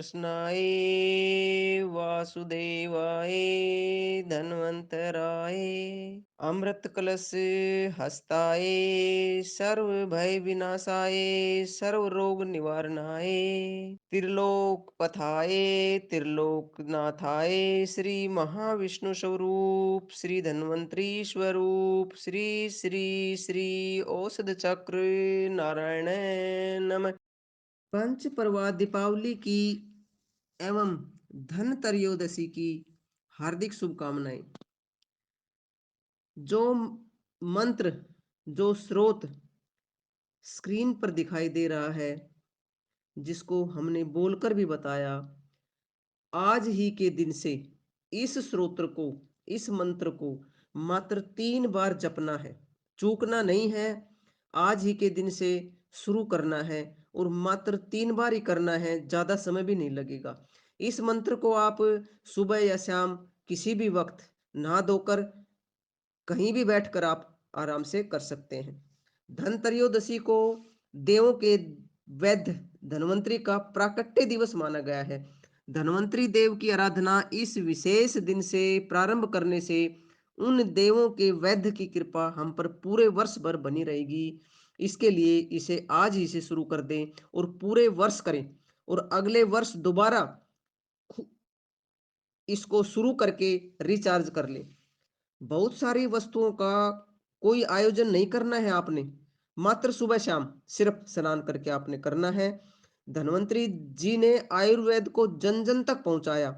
कृष्णाय वासुदेवाय धन्वन्तराय अमृत कलश हस्ताय सर्व भय विनाशाय सर्व रोग निवारणाय त्रिलोक पथाय त्रिलोकनाथाय श्री महाविष्णु स्वरूप श्री धन्वंतरी स्वरूप श्री श्री श्री औषध चक्र नारायण नमः। पंच परवा दीपावली की एवं धन त्रयोदशी की हार्दिक शुभकामनाएं। जो मंत्र, जो स्रोत स्क्रीन पर दिखाई दे रहा है, जिसको हमने बोलकर भी बताया, आज ही के दिन से इस स्रोत्र को, इस मंत्र को मात्र 3 बार जपना है, चूकना नहीं है। आज ही के दिन से शुरू करना है और मात्र 3 बार ही करना है, ज्यादा समय भी नहीं लगेगा। इस मंत्र को आप सुबह या शाम किसी भी वक्त नहा धोकर कहीं भी बैठकर आप आराम से कर सकते हैं। धन त्रयोदशी को देवों के वैद्य धन्वंतरी का प्राकट्य दिवस माना गया है। धन्वंतरी देव की आराधना इस विशेष दिन से प्रारंभ करने से उन देवों के वैद्य की कृपा हम पर पूरे वर्ष भर बनी रहेगी। इसके लिए इसे आज ही से शुरू कर दें और पूरे वर्ष करें और अगले वर्ष दोबारा इसको शुरू करके रिचार्ज कर ले। बहुत सारी वस्तुओं का कोई आयोजन नहीं करना है आपने, मात्र सुबह शाम सिर्फ स्नान करके आपने करना है। धन्वंतरी जी ने आयुर्वेद को जन जन तक पहुंचाया,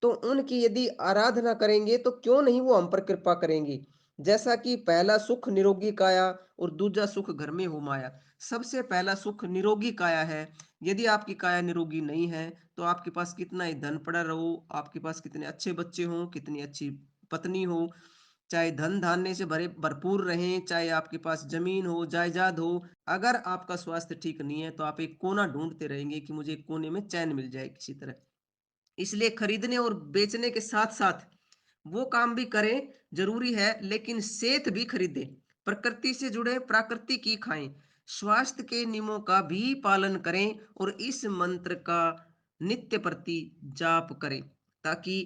तो उनकी यदि आराधना करेंगे तो क्यों नहीं वो हम पर कृपा करेंगी। जैसा कि पहला सुख निरोगी काया और दूसरा सुख घर में हो माया। सबसे पहला सुख निरोगी काया है। यदि आपकी काया निरोगी नहीं है तो आपके पास कितना ही धन पड़ा रहो, आपके पास कितने अच्छे बच्चे हों, कितनी अच्छी पत्नी हो, चाहे धन धान्य से भरे भरपूर रहें, चाहे आपके पास जमीन हो, जायदाद हो, अगर आपका स्वास्थ्य ठीक नहीं है तो आप एक कोना ढूंढते रहेंगे कि मुझे एक कोने में चैन मिल जाए किसी तरह। इसलिए खरीदने और बेचने के साथ साथ वो काम भी करें, जरूरी है, लेकिन सेहत भी खरीदें। प्रकृति से जुड़े, प्राकृतिक ही खाएं, स्वास्थ्य के नियमों का भी पालन करें और इस मंत्र का नित्य प्रति जाप करें, ताकि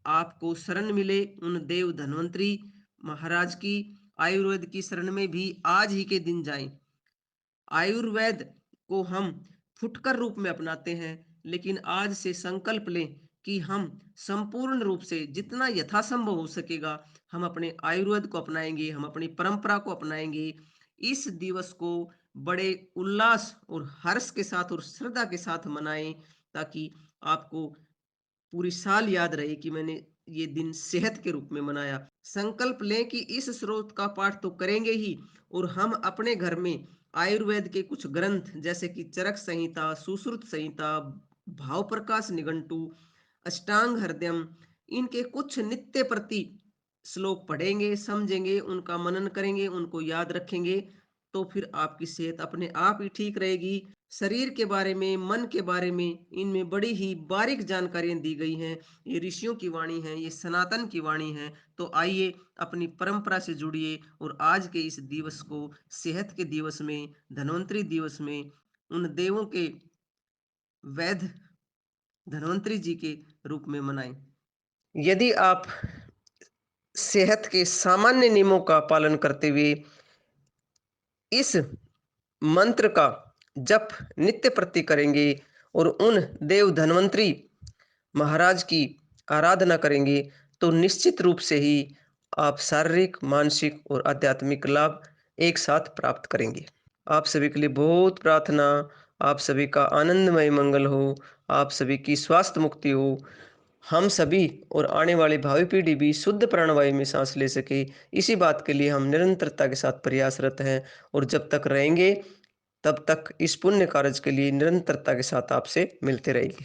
आपको शरण मिले उन देव धन्वंतरी महाराज की। आयुर्वेद की शरण में भी आज ही के दिन जाएं। आयुर्वेद को हम फुटकर रूप में अपनाते हैं, लेकिन आज से संकल्प लें कि हम संपूर्ण रूप से जितना यथासंभव हो सकेगा हम अपने आयुर्वेद को अपनाएंगे, हम अपनी परंपरा को अपनाएंगे। इस दिवस को बड़े उल्लास और हर्ष के साथ और श्रद्धा के साथ मनाएं, ताकि आपको पूरी साल याद रहे कि मैंने ये दिन सेहत के रूप में मनाया। संकल्प लें कि इस स्रोत का पाठ तो करेंगे ही, और हम अपने घर में आयुर्वेद के कुछ ग्रंथ जैसे कि चरक संहिता, सुश्रुत संहिता, भाव प्रकाश निघंटु, अष्टांग हृदयम, इनके कुछ नित्य प्रति श्लोक पढ़ेंगे, समझेंगे, उनका मनन करेंगे, उनको याद रखेंगे, तो फिर आपकी सेहत अपने आप ही ठीक रहेगी। शरीर के बारे में, मन के बारे में इनमें बड़ी ही बारीक जानकारियां दी गई हैं। ये ऋषियों की वाणी है, ये सनातन की वाणी है। तो आइए अपनी परंपरा से जुड़िए और आज के इस दिवस को सेहत के दिवस में, धन्वंतरी दिवस में, उन देवों के वैद्य धन्वंतरी जी के रूप में मनाएं। यदि आप सेहत के सामान्य नियमों का पालन करते हुए इस मंत्र का जप नित्य प्रति करेंगे और उन देव धन्वंतरी महाराज की आराधना करेंगे, तो निश्चित रूप से ही आप शारीरिक, मानसिक और आध्यात्मिक लाभ एक साथ प्राप्त करेंगे। आप सभी के लिए बहुत प्रार्थना, आप सभी का आनंदमय मंगल हो, आप सभी की स्वास्थ्य मुक्ति हो, हम सभी और आने वाली भावी पीढ़ी भी शुद्ध प्राणवायु में सांस ले सके, इसी बात के लिए हम निरंतरता के साथ प्रयासरत हैं। और जब तक रहेंगे तब तक इस पुण्य कार्य के लिए निरंतरता के साथ आपसे मिलते रहेंगे।